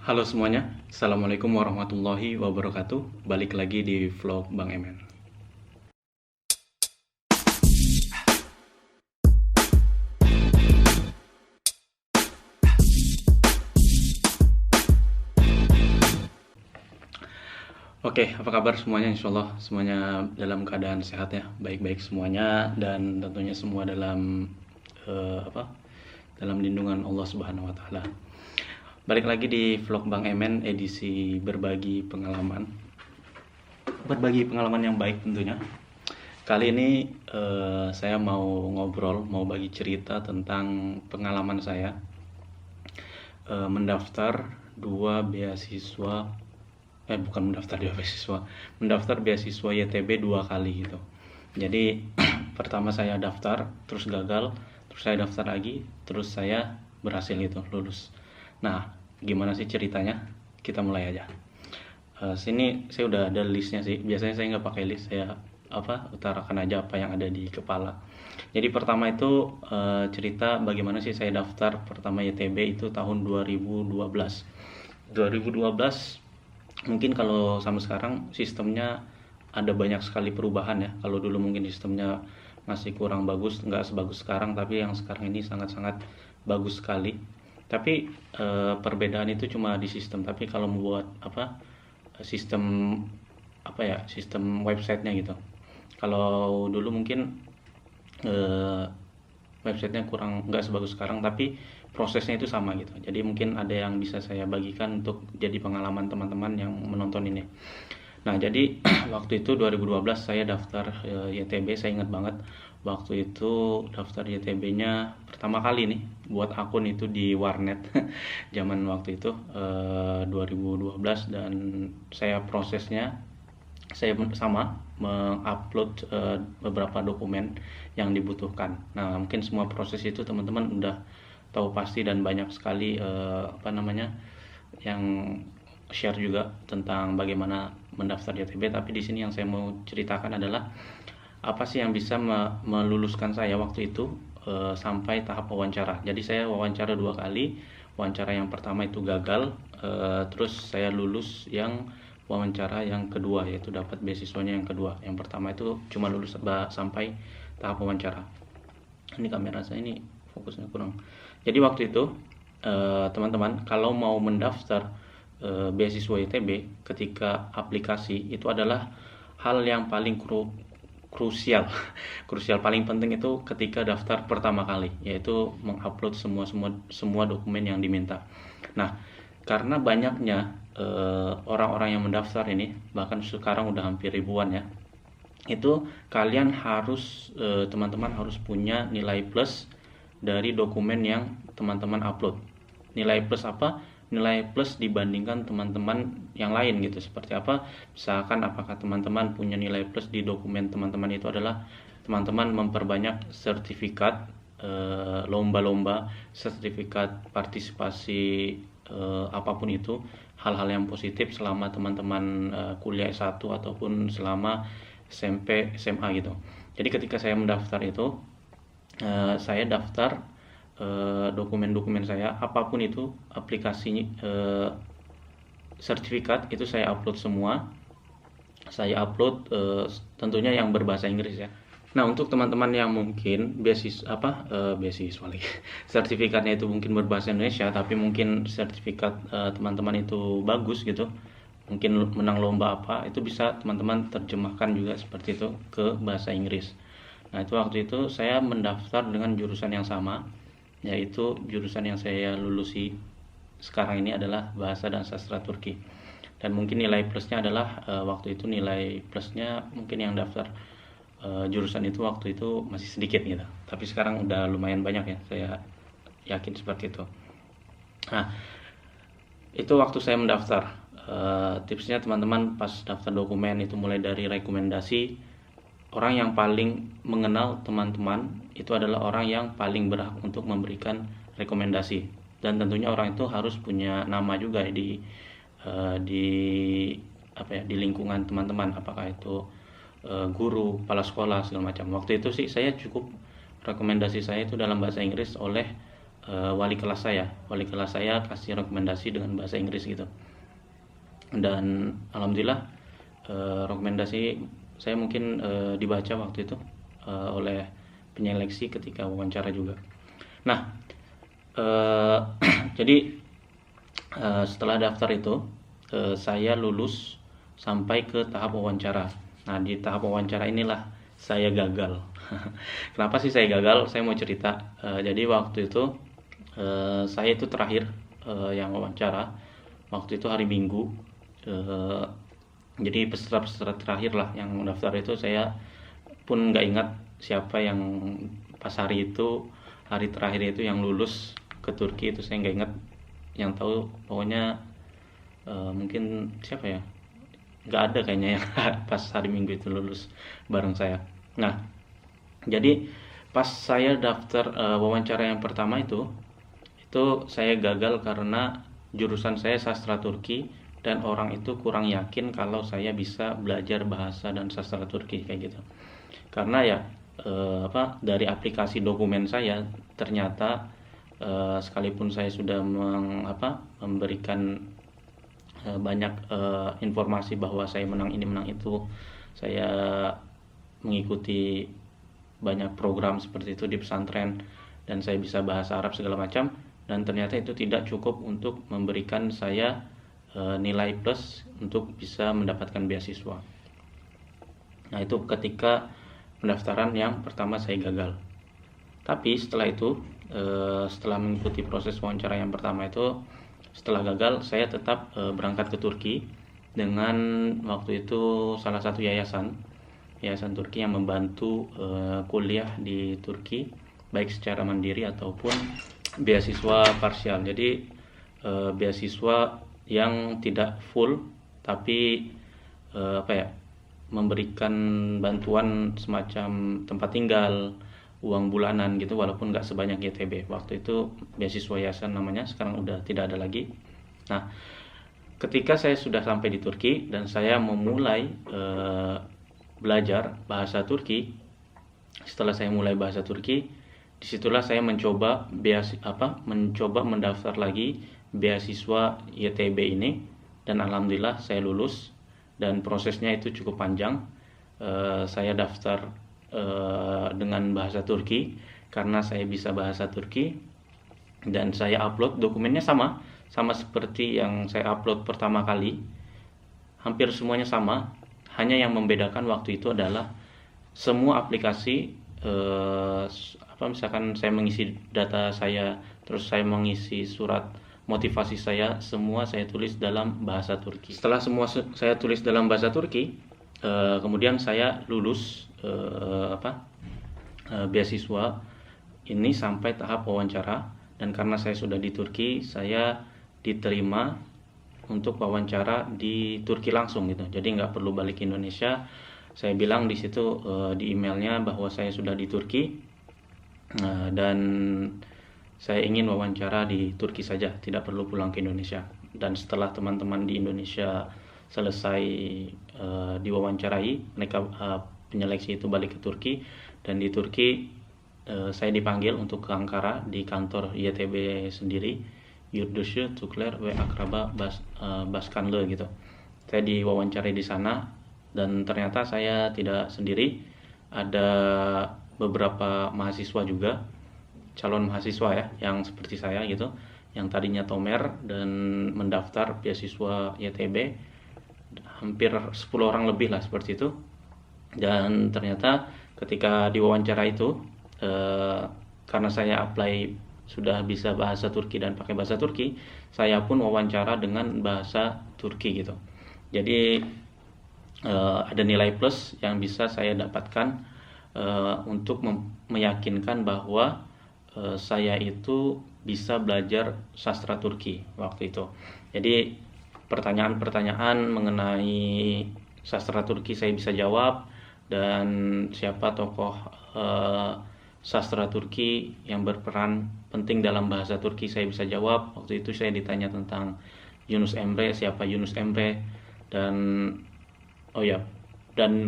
Halo semuanya, Assalamualaikum warahmatullahi wabarakatuh. Balik lagi di vlog Bang Emen. Oke, apa kabar semuanya? Insya Allah semuanya dalam keadaan sehat ya, baik-baik semuanya dan tentunya semua dalam dalam lindungan Allah Subhanahu Wa Taala. Balik lagi di vlog Bang Emen edisi berbagi pengalaman yang baik tentunya. Kali ini saya mau ngobrol, mau bagi cerita tentang pengalaman saya mendaftar dua beasiswa, bukan mendaftar dua beasiswa, mendaftar beasiswa YTB dua kali gitu. Jadi pertama saya daftar, terus gagal, terus saya daftar lagi, terus saya berhasil gitu lulus. Nah, gimana sih ceritanya? Kita mulai aja. Sini saya udah ada listnya sih. Biasanya saya nggak pakai list, saya utarakan aja apa yang ada di kepala. Jadi pertama itu cerita bagaimana sih saya daftar pertama YTB itu tahun 2012. 2012 mungkin kalau sama sekarang sistemnya ada banyak sekali perubahan ya. Kalau dulu mungkin sistemnya masih kurang bagus, nggak sebagus sekarang, tapi yang sekarang ini sangat-sangat bagus sekali. Tapi perbedaan itu cuma di sistem. Tapi kalau membuat sistem sistem websitenya gitu. Kalau dulu mungkin websitenya kurang nggak sebagus sekarang, tapi prosesnya itu sama gitu. Jadi mungkin ada yang bisa saya bagikan untuk jadi pengalaman teman-teman yang menonton ini. Nah, jadi waktu itu 2012 saya daftar YTB. Saya ingat banget waktu itu daftar YTB-nya pertama kali nih buat akun itu di warnet zaman waktu itu 2012. Dan saya prosesnya saya sama mengupload beberapa dokumen yang dibutuhkan. Nah, mungkin semua proses itu teman-teman udah tahu pasti, dan banyak sekali yang share juga tentang bagaimana mendaftar YTB. Tapi di sini yang saya mau ceritakan adalah apa sih yang bisa meluluskan saya waktu itu sampai tahap wawancara. Jadi saya wawancara dua kali. Wawancara yang pertama itu gagal, terus saya lulus yang wawancara yang kedua, yaitu dapat beasiswanya yang kedua. Yang pertama itu cuma lulus sampai tahap wawancara. Ini kamera saya ini fokusnya kurang. Jadi waktu itu teman-teman kalau mau mendaftar beasiswa ITB, ketika aplikasi itu adalah hal yang paling krusial krusial paling penting itu ketika daftar pertama kali, yaitu mengupload semua dokumen yang diminta. Nah, karena banyaknya orang-orang yang mendaftar ini, bahkan sekarang udah hampir ribuan ya, itu kalian harus teman-teman harus punya nilai plus dari dokumen yang teman-teman upload. Nilai plus apa? Nilai plus dibandingkan teman-teman yang lain gitu. Seperti apa? Misalkan apakah teman-teman punya nilai plus di dokumen teman-teman itu adalah teman-teman memperbanyak sertifikat lomba-lomba, sertifikat partisipasi apapun itu, hal-hal yang positif selama teman-teman kuliah S1 ataupun selama SMP, SMA gitu. Jadi ketika saya mendaftar itu, saya daftar dokumen-dokumen saya, apapun itu aplikasi sertifikat itu saya upload semua. Saya upload tentunya yang berbahasa Inggris ya. Nah, untuk teman-teman yang mungkin beasiswa lagi, sertifikatnya itu mungkin berbahasa Indonesia, tapi mungkin sertifikat teman-teman itu bagus gitu, mungkin menang lomba apa, itu bisa teman-teman terjemahkan juga seperti itu ke bahasa Inggris. Nah, itu waktu itu saya mendaftar dengan jurusan yang sama, yaitu jurusan yang saya lulusi sekarang ini adalah Bahasa dan Sastra Turki. Dan mungkin nilai plusnya adalah waktu itu nilai plusnya mungkin yang daftar jurusan itu waktu itu masih sedikit gitu. Tapi sekarang udah lumayan banyak ya, saya yakin seperti itu. Nah, itu waktu saya mendaftar. Tipsnya teman-teman pas daftar dokumen itu mulai dari rekomendasi. Orang yang paling mengenal teman-teman itu adalah orang yang paling berhak untuk memberikan rekomendasi. Dan tentunya orang itu harus punya nama juga di lingkungan teman-teman, apakah itu guru, kepala sekolah segala macam. Waktu itu sih saya cukup rekomendasi saya itu dalam bahasa Inggris oleh wali kelas saya kasih rekomendasi dengan bahasa Inggris gitu. Dan alhamdulillah rekomendasi saya mungkin dibaca waktu itu oleh penyeleksi ketika wawancara juga. Nah, jadi setelah daftar itu saya lulus sampai ke tahap wawancara. Nah, di tahap wawancara inilah saya gagal. Kenapa sih saya gagal? Saya mau cerita. Jadi waktu itu saya itu terakhir yang wawancara. Waktu itu hari Minggu. Jadi peserta-peserta terakhir lah yang daftar itu, saya pun nggak ingat siapa yang pas hari terakhir itu yang lulus ke Turki itu, saya nggak ingat. Yang tahu pokoknya mungkin siapa ya, nggak ada kayaknya yang pas hari Minggu itu lulus bareng saya. Nah, jadi pas saya daftar wawancara yang pertama itu saya gagal karena jurusan saya sastra Turki dan orang itu kurang yakin kalau saya bisa belajar bahasa dan sastra Turki kayak gitu. Karena ya dari aplikasi dokumen saya ternyata sekalipun saya sudah memberikan banyak informasi bahwa saya menang ini menang itu, saya mengikuti banyak program seperti itu di pesantren, dan saya bisa bahasa Arab segala macam, dan ternyata itu tidak cukup untuk memberikan saya nilai plus untuk bisa mendapatkan beasiswa. Nah, itu ketika pendaftaran yang pertama saya gagal. Tapi setelah itu, setelah mengikuti proses wawancara yang pertama itu, setelah gagal saya tetap berangkat ke Turki dengan waktu itu salah satu yayasan Turki yang membantu kuliah di Turki baik secara mandiri ataupun beasiswa parsial. Jadi beasiswa yang tidak full tapi memberikan bantuan semacam tempat tinggal, uang bulanan gitu, walaupun nggak sebanyak YTB. Waktu itu beasiswa yayasan namanya, sekarang udah tidak ada lagi. Nah, ketika saya sudah sampai di Turki dan saya memulai belajar bahasa Turki, setelah saya mulai bahasa Turki, disitulah saya mencoba mendaftar lagi beasiswa YTB ini, dan alhamdulillah saya lulus. Dan prosesnya itu cukup panjang. Saya daftar dengan bahasa Turki karena saya bisa bahasa Turki, dan saya upload dokumennya sama seperti yang saya upload pertama kali, hampir semuanya sama. Hanya yang membedakan waktu itu adalah semua aplikasi misalkan saya mengisi data saya, terus saya mengisi surat motivasi saya, semua saya tulis dalam bahasa Turki. Setelah semua saya tulis dalam bahasa Turki, kemudian saya lulus beasiswa ini sampai tahap wawancara. Dan karena saya sudah di Turki, saya diterima untuk wawancara di Turki langsung gitu. Jadi nggak perlu balik ke Indonesia. Saya bilang di situ di emailnya bahwa saya sudah di Turki dan saya ingin wawancara di Turki saja, tidak perlu pulang ke Indonesia. Dan setelah teman-teman di Indonesia selesai diwawancarai, mereka penyeleksi itu balik ke Turki, dan di Turki saya dipanggil untuk ke Ankara di kantor YTB sendiri, Yurdushu Tukler ve Akraba Baskanlı gitu. Saya diwawancarai di sana, dan ternyata saya tidak sendiri, ada beberapa mahasiswa juga, calon mahasiswa ya, yang seperti saya gitu, yang tadinya Tomer dan mendaftar beasiswa YTB, hampir 10 orang lebih lah seperti itu. Dan ternyata ketika diwawancara itu, karena saya apply sudah bisa bahasa Turki dan pakai bahasa Turki, saya pun wawancara dengan bahasa Turki gitu. Jadi ada nilai plus yang bisa saya dapatkan untuk meyakinkan bahwa saya itu bisa belajar sastra Turki waktu itu. Jadi pertanyaan-pertanyaan mengenai sastra Turki saya bisa jawab, dan siapa tokoh sastra Turki yang berperan penting dalam bahasa Turki saya bisa jawab. Waktu itu saya ditanya tentang Yunus Emre, siapa Yunus Emre, dan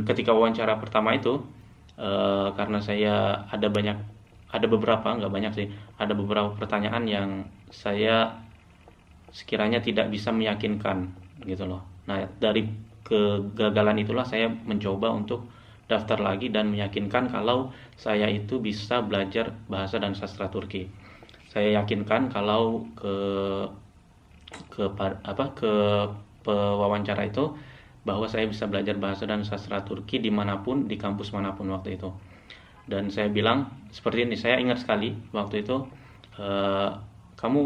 ketika wawancara pertama itu karena saya ada banyak ada beberapa, nggak banyak sih, ada beberapa pertanyaan yang saya sekiranya tidak bisa meyakinkan gitu loh. Nah, dari kegagalan itulah saya mencoba untuk daftar lagi dan meyakinkan kalau saya itu bisa belajar bahasa dan sastra Turki. Saya yakinkan kalau ke pewawancara itu bahwa saya bisa belajar bahasa dan sastra Turki dimanapun, di kampus manapun waktu itu. Dan saya bilang seperti ini, saya ingat sekali waktu itu, kamu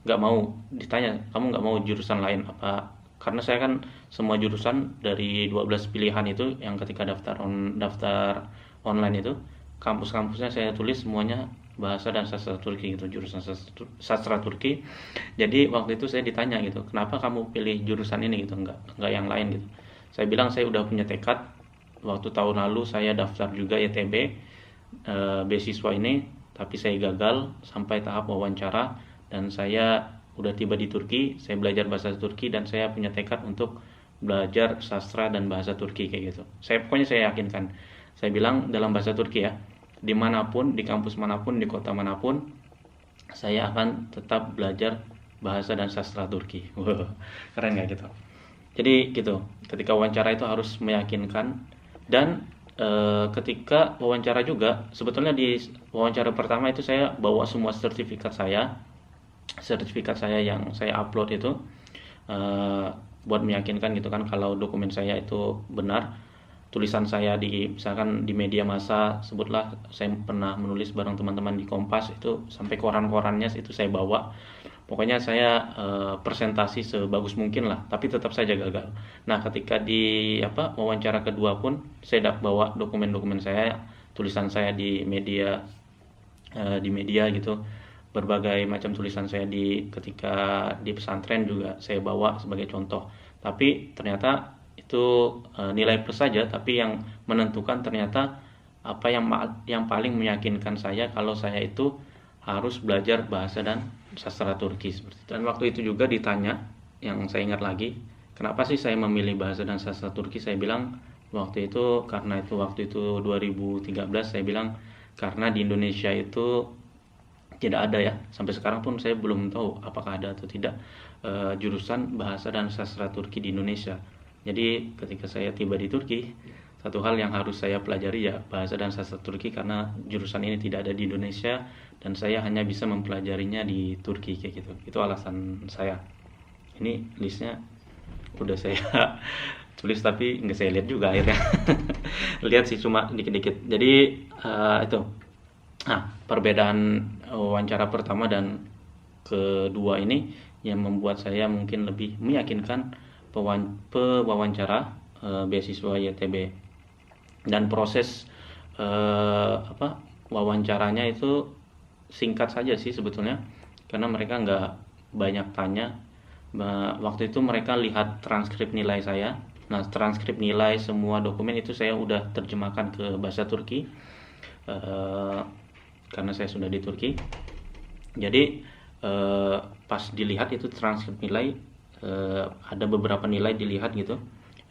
nggak mau ditanya, kamu nggak mau jurusan lain apa? Karena saya kan semua jurusan dari 12 pilihan itu yang ketika daftar online itu, kampus-kampusnya saya tulis semuanya bahasa dan sastra Turki gitu, jurusan sastra Turki. Jadi waktu itu saya ditanya gitu, kenapa kamu pilih jurusan ini gitu, nggak yang lain gitu. Saya bilang saya udah punya tekad. Waktu tahun lalu saya daftar juga YTB, beasiswa ini, tapi saya gagal sampai tahap wawancara dan saya udah tiba di Turki. Saya belajar bahasa Turki dan saya punya tekad untuk belajar sastra dan bahasa Turki kayak gitu. Pokoknya saya yakinkan. Saya bilang dalam bahasa Turki ya, dimanapun, di kampus manapun, di kota manapun, saya akan tetap belajar bahasa dan sastra Turki. Keren gak gitu? Jadi gitu, ketika wawancara itu harus meyakinkan. Dan ketika wawancara juga, sebetulnya di wawancara pertama itu saya bawa semua sertifikat saya yang saya upload itu, buat meyakinkan gitu kan kalau dokumen saya itu benar. Tulisan saya misalkan di media massa, sebutlah saya pernah menulis bareng teman-teman di Kompas, itu sampai koran-korannya itu saya bawa. Pokoknya saya presentasi sebagus mungkin lah, tapi tetap saja gagal. Nah, ketika di wawancara kedua pun saya bawa dokumen-dokumen saya, tulisan saya di media gitu, berbagai macam tulisan saya ketika di pesantren juga saya bawa sebagai contoh. Tapi ternyata itu nilai plus saja, tapi yang menentukan ternyata apa yang paling meyakinkan saya kalau saya itu harus belajar bahasa dan sastra Turki seperti itu. Dan waktu itu juga ditanya, yang saya ingat lagi, kenapa sih saya memilih bahasa dan sastra Turki? Saya bilang waktu itu 2013, saya bilang karena di Indonesia itu tidak ada ya, sampai sekarang pun saya belum tahu apakah ada atau tidak jurusan bahasa dan sastra Turki di Indonesia. Jadi ketika saya tiba di Turki, satu hal yang harus saya pelajari ya bahasa dan sastra Turki, karena jurusan ini tidak ada di Indonesia dan saya hanya bisa mempelajarinya di Turki kayak gitu. Itu alasan saya. Ini listnya udah saya tulis tapi nggak saya lihat juga akhirnya. Lihat sih cuma dikit-dikit. Jadi itu. Nah, perbedaan wawancara pertama dan kedua ini yang membuat saya mungkin lebih meyakinkan pewawancara beasiswa YTB. Dan proses wawancaranya itu singkat saja sih sebetulnya, karena mereka nggak banyak tanya. Waktu itu mereka lihat transkrip nilai saya. Nah, transkrip nilai semua dokumen itu saya udah terjemahkan ke bahasa Turki, karena saya sudah di Turki. Jadi pas dilihat itu transkrip nilai, ada beberapa nilai dilihat gitu.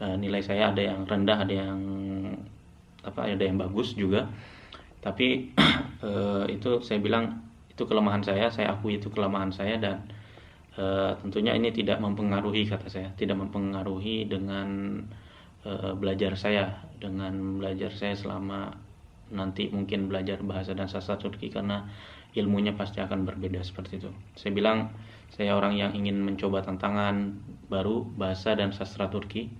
Nilai saya ada yang rendah, ada yang bagus juga. Tapi itu saya bilang itu kelemahan saya akui itu kelemahan saya. Dan tentunya ini tidak mempengaruhi, kata saya, tidak mempengaruhi dengan belajar saya selama nanti mungkin belajar bahasa dan sastra Turki, karena ilmunya pasti akan berbeda seperti itu. Saya bilang saya orang yang ingin mencoba tantangan baru bahasa dan sastra Turki,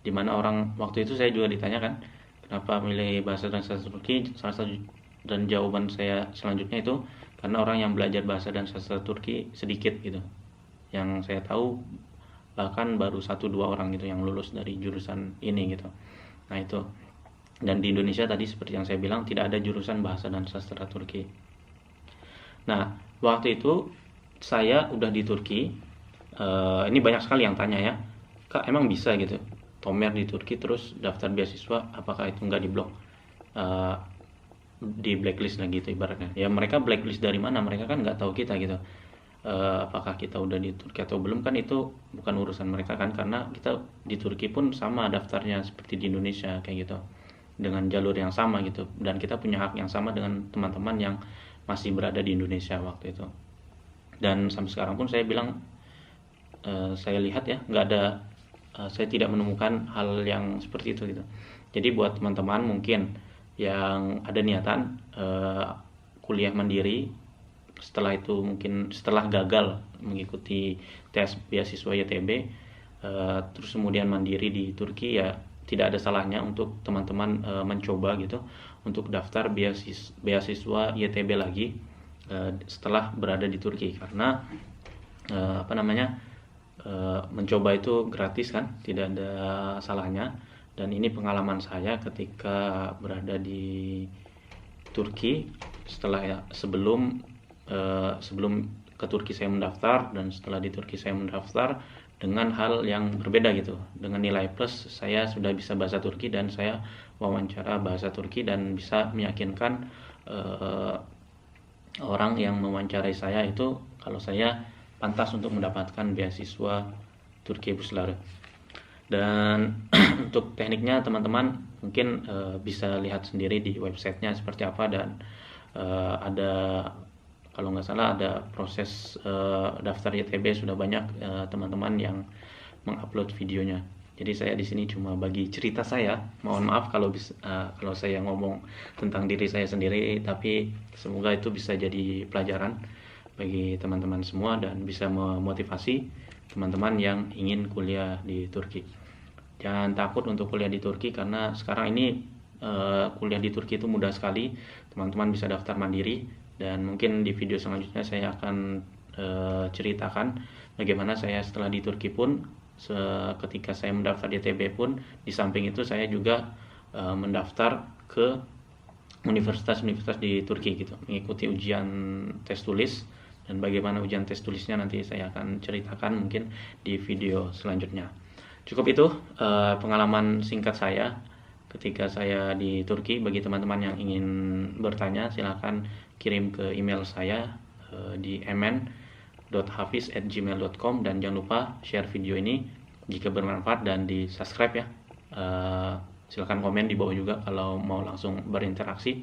dimana waktu itu saya juga ditanyakan kenapa milih bahasa dan sastra Turki, dan jawaban saya selanjutnya itu karena orang yang belajar bahasa dan sastra Turki sedikit gitu. Yang saya tahu bahkan baru 1-2 orang gitu yang lulus dari jurusan ini gitu. Nah itu. Dan di Indonesia tadi seperti yang saya bilang tidak ada jurusan bahasa dan sastra Turki. Nah, waktu itu saya udah di Turki. Ini banyak sekali yang tanya ya, Kak, emang bisa gitu Tomer di Turki terus daftar beasiswa, apakah itu nggak diblok, di blacklist lah gitu ibaratnya. Ya mereka blacklist dari mana? Mereka kan nggak tahu kita gitu. Apakah kita udah di Turki atau belum, kan itu bukan urusan mereka kan, karena kita di Turki pun sama daftarnya seperti di Indonesia kayak gitu. dengan jalur yang sama gitu, dan kita punya hak yang sama dengan teman-teman yang masih berada di Indonesia waktu itu. Dan sampai sekarang pun saya bilang, saya lihat ya, nggak ada, saya tidak menemukan hal yang seperti itu gitu. Jadi buat teman-teman mungkin yang ada niatan kuliah mandiri, setelah itu mungkin setelah gagal mengikuti tes beasiswa YTB, terus kemudian mandiri di Turki, ya tidak ada salahnya untuk teman-teman mencoba gitu untuk daftar beasiswa YTB lagi setelah berada di Turki, karena mencoba itu gratis kan, tidak ada salahnya. Dan ini pengalaman saya ketika berada di Turki, sebelum ke Turki saya mendaftar, dan setelah di Turki saya mendaftar, dengan hal yang berbeda gitu. Dengan nilai plus, saya sudah bisa bahasa Turki dan saya wawancara bahasa Turki dan bisa meyakinkan orang yang mewawancarai saya itu kalau saya pantas untuk mendapatkan beasiswa Turki Busları. Dan untuk tekniknya teman-teman mungkin bisa lihat sendiri di websitenya seperti apa, dan ada, kalau nggak salah ada proses daftar YTB, sudah banyak teman-teman yang mengupload videonya. Jadi saya di sini cuma bagi cerita saya. Mohon maaf kalau saya ngomong tentang diri saya sendiri, tapi semoga itu bisa jadi pelajaran bagi teman-teman semua dan bisa memotivasi teman-teman yang ingin kuliah di Turki. Jangan takut untuk kuliah di Turki, karena sekarang ini kuliah di Turki itu mudah sekali. Teman-teman bisa daftar mandiri, dan mungkin di video selanjutnya saya akan ceritakan bagaimana saya setelah di Turki pun, ketika saya mendaftar di YTB pun, di samping itu saya juga mendaftar ke universitas-universitas di Turki gitu, mengikuti ujian tes tulis. Dan bagaimana ujian tes tulisnya nanti saya akan ceritakan mungkin di video selanjutnya. Cukup itu pengalaman singkat saya ketika saya di Turki. Bagi teman-teman yang ingin bertanya, silakan kirim ke email saya di emen.hafiz@gmail.com, dan jangan lupa share video ini jika bermanfaat dan di subscribe ya. Silakan komen di bawah juga kalau mau langsung berinteraksi.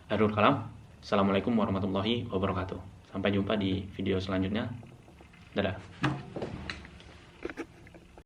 Akhirul kalam, assalamualaikum warahmatullahi wabarakatuh. Sampai jumpa di video selanjutnya. Dadah.